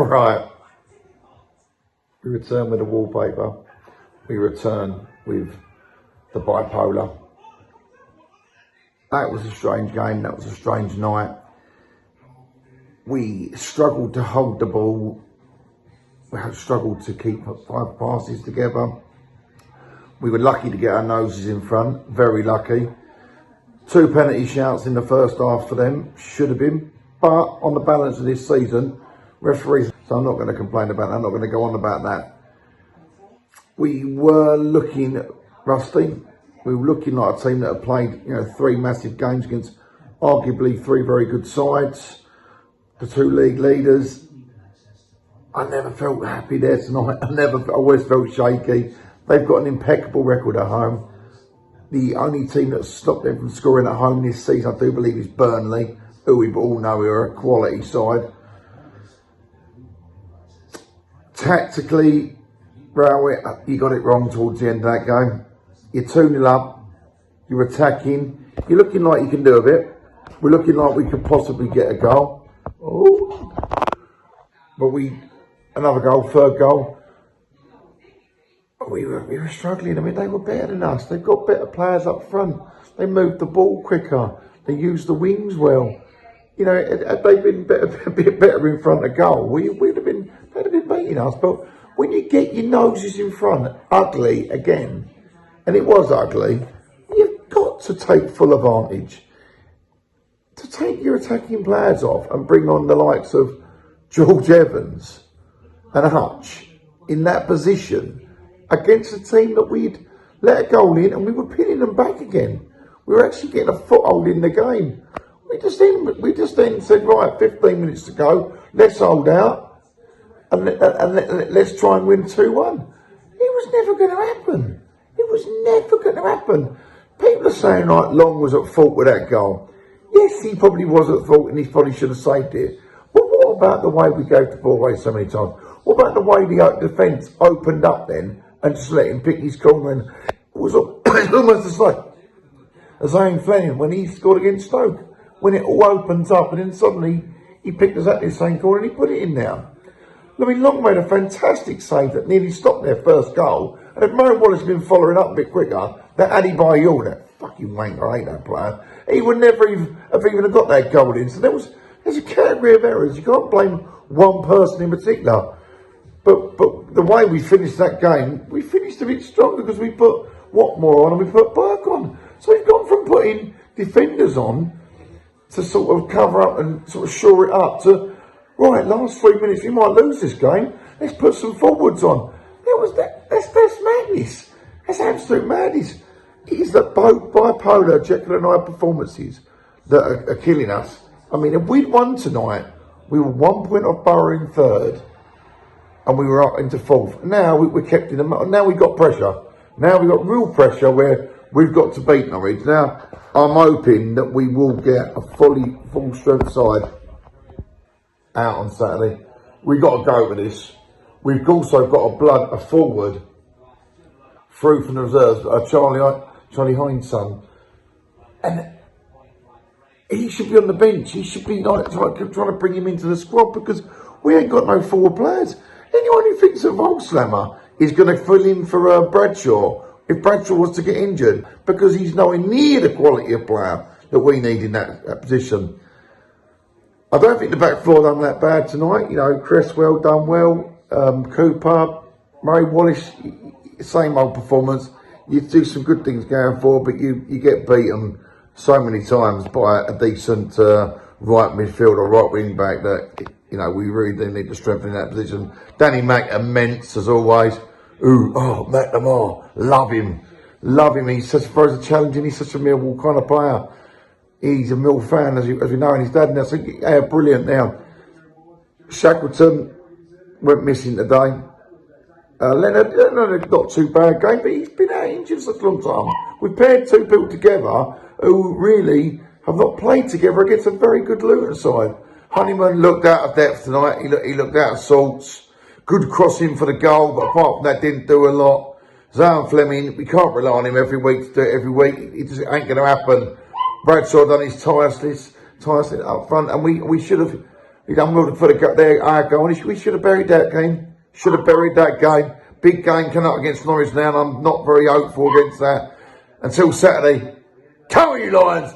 Right. We return with the wallpaper. We return with the bipolar. That was a strange game. That was a strange night. We struggled to hold the ball. We have struggled to keep 5 passes together. We were lucky to get our noses in front. Very lucky. 2 penalty shouts in the first half for them. Should have been. But on the balance of this season, referees, so I'm not going to complain about that. I'm not going to go on about that. We were looking rusty. We were looking like a team that had played, 3 massive games against arguably 3 very good sides. The 2 league leaders. I never felt happy there tonight. I always felt shaky. They've got an impeccable record at home. The only team that's stopped them from scoring at home this season, I do believe, is Burnley, who we all know are a quality side. Tactically, Rowett, you got it wrong towards the end of that game. You're 2-0 up. You're attacking. You're looking like you can do a bit. We're looking like we could possibly get a goal. Oh, but another goal, 3rd goal. We were struggling. I mean, they were better than us. They've got better players up front. They moved the ball quicker. They used the wings well. Had they been a bit better in front of goal, they'd have been beating us. But when you get your noses in front, ugly again, and it was ugly, you've got to take full advantage. To take your attacking players off and bring on the likes of George Evans and Hutch in that position against a team that we'd let a goal in and we were pinning them back again. We were actually getting a foothold in the game. We just then said, right, 15 minutes to go, let's hold out and let's try and win 2-1. It was never going to happen. It was never going to happen. People are saying, like, Long was at fault with that goal. Yes, he probably was at fault and he probably should have saved it. But what about the way we gave the ball away so many times? What about the way the defence opened up then and just let him pick his corner? And it was almost the same as Ian Fleming when he scored against Stoke. When it all opens up and then suddenly he picked exactly the same corner and he put it in there. I mean, Long made a fantastic save that nearly stopped their first goal. And if Murray Wallace had been following up a bit quicker, that Addy Bayou, that fucking wanker, I hate that player, he would never have even got that goal in. So there's a category of errors. You can't blame one person in particular. But the way we finished that game, we finished a bit stronger because we put Watmore on and we put Burke on. So we've gone from putting defenders on to sort of cover up and sort of shore it up to, right, last 3 minutes, we might lose this game. Let's put some forwards on. That's madness. That's absolute madness. It is the bipolar Jekyll and Hyde performances that are killing us. I mean, if we'd won tonight, we were 1 point off Borough in 3rd, and we were up into 4th. Now we're kept in the middle. Now we've got pressure. Now we've got real pressure where we've got to beat Norwich. Now I'm hoping that we will get a full strength side out on Saturday. We've got to go with this. We've also got a forward through from the reserves, Charlie Hines' son, and he should be on the bench. He should be trying to bring him into the squad because we ain't got no forward players. Anyone who thinks that Volkslammer is going to fill in for Bradshaw if Bradshaw was to get injured because he's nowhere near the quality of player that we need in that position. I don't think the back four done that bad tonight. Cresswell done well. Cooper, Murray Wallace, same old performance. You do some good things going forward, but you get beaten so many times by a decent right midfield or right wing back that we really do need to strengthen that position. Danny Mack, immense as always. Matt Lamar, love him. He's such a challenging. He's such a Millwall kind of player. He's a Mill fan, as we know, and his dad now. So brilliant now. Shackleton went missing today. Leonard not too bad game, but he's been out injured for such a long time. We paired 2 people together who really have not played together against a very good Luton side. Honeyman looked out of depth tonight. He looked out of sorts. Good crossing for the goal, but apart from that, didn't do a lot. Zion Fleming, we can't rely on him every week to do it every week. It just ain't going to happen. Bradshaw done his tireless up front, and we should have He done well for our goal. We should have buried that game. Should have buried that game. Big game coming up against Norwich now, and I'm not very hopeful against that. Until Saturday. Come on, you Lions!